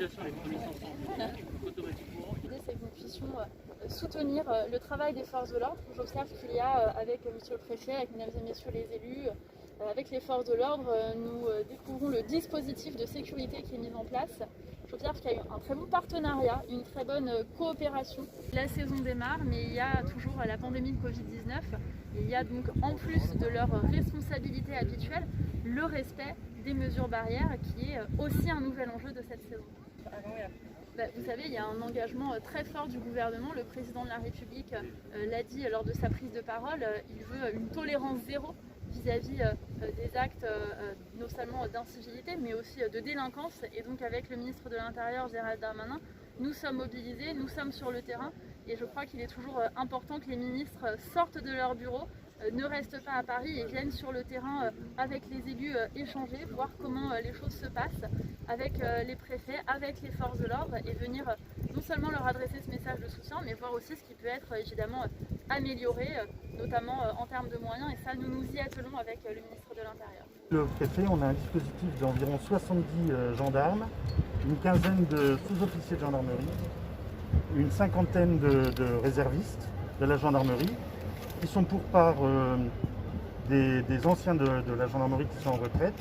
mobilisation avec connaissance en jeu, automatiquement. L'idée, c'est que nous puissions soutenir le travail des forces de l'ordre. J'observe qu'il y a, avec monsieur le préfet, avec mesdames et messieurs les élus, avec les forces de l'ordre, nous découvrons le dispositif de sécurité qui est mis en place. J'observe qu'il y a eu un très bon partenariat, une très bonne coopération. La saison démarre, mais il y a toujours la pandémie de Covid-19. Il y a donc, en plus de leur responsabilité habituelle, le respect des mesures barrières qui est aussi un nouvel enjeu de cette saison. Vous savez, il y a un engagement très fort du gouvernement. Le président de la République l'a dit lors de sa prise de parole, il veut une tolérance zéro vis-à-vis des actes non seulement d'incivilité mais aussi de délinquance. Et donc avec le ministre de l'Intérieur Gérald Darmanin, nous sommes mobilisés, nous sommes sur le terrain et je crois qu'il est toujours important que les ministres sortent de leur bureau, ne restent pas à Paris et viennent sur le terrain avec les élus échanger, voir comment les choses se passent avec les préfets, avec les forces de l'ordre et venir non seulement leur adresser ce message de soutien mais voir aussi ce qui peut être évidemment amélioré, notamment en termes de moyens, et ça nous nous y attelons avec le ministre de l'Intérieur. Le préfet, on a un dispositif d'environ 70 gendarmes, une quinzaine de sous-officiers de gendarmerie, une cinquantaine de réservistes de la gendarmerie, qui sont pour part des anciens de la gendarmerie qui sont en retraite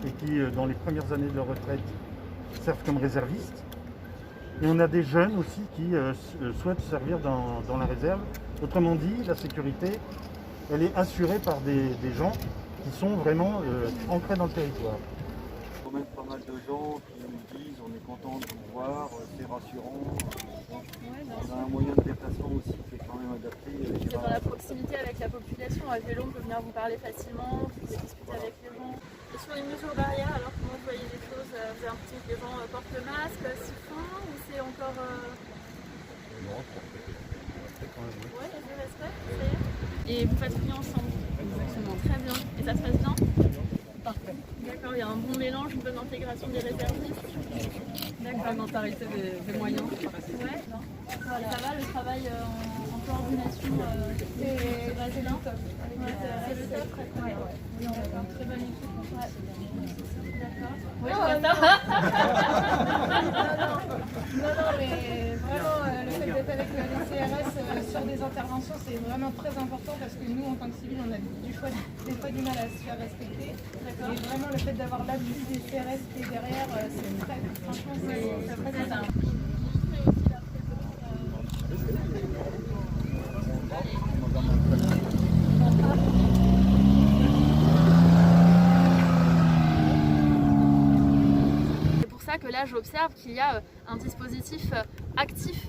et qui, dans les premières années de leur retraite, servent comme réservistes. Et on a des jeunes aussi qui souhaitent servir dans la réserve. Autrement dit, la sécurité, elle est assurée par des gens qui sont vraiment ancrés dans le territoire. Il y a quand même pas mal de gens qui nous disent on est content de vous voir, c'est rassurant. On a un moyen de déplacement aussi qui est quand même adapté. Vous êtes dans la proximité avec la population, à vélo on peut venir vous parler facilement, vous pouvez discuter avec les gens. Et sur les mesures barrières, alors comment vous voyez les choses? Vous avez l'impression que les gens portent le masque, s'y font, ou c'est encore... Non, quand même. Ouais, il y a du respect, ça y est. Et vous patrouillez ensemble? Exactement. Très bien. Et ça se passe bien? Parfait. D'accord, il y a un bon mélange, une bonne intégration des réservistes. Complémentarité des moyens. Ouais, ça va, le travail en coordination, c'est basé là. C'est le top. Oui, on a une très bonne équipe. D'accord. Oui, ça va. Non, mais vraiment, le fait d'être avec les CRS sur des interventions, c'est vraiment très important parce que nous, en tant que civils, on a des fois du mal à se faire respecter. Et vraiment, le fait d'avoir l'appui des CRS qui est derrière, c'est très, franchement, c'est très important. C'est pour ça que là, j'observe qu'il y a un dispositif actif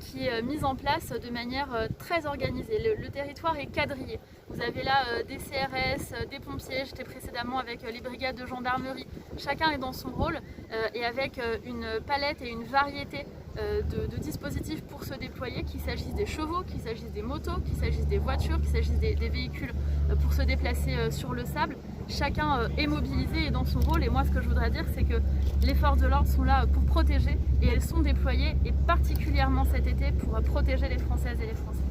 qui est mis en place de manière très organisée. Le territoire est quadrillé. Vous avez là des CRS, des pompiers, j'étais précédemment avec les brigades de gendarmerie. Chacun est dans son rôle et avec une palette et une variété de dispositifs pour se déployer, qu'il s'agisse des chevaux, qu'il s'agisse des motos, qu'il s'agisse des voitures, qu'il s'agisse des véhicules pour se déplacer sur le sable. Chacun est mobilisé et dans son rôle, et moi ce que je voudrais dire c'est que les forces de l'ordre sont là pour protéger et elles sont déployées et particulièrement cet été pour protéger les Françaises et les Français.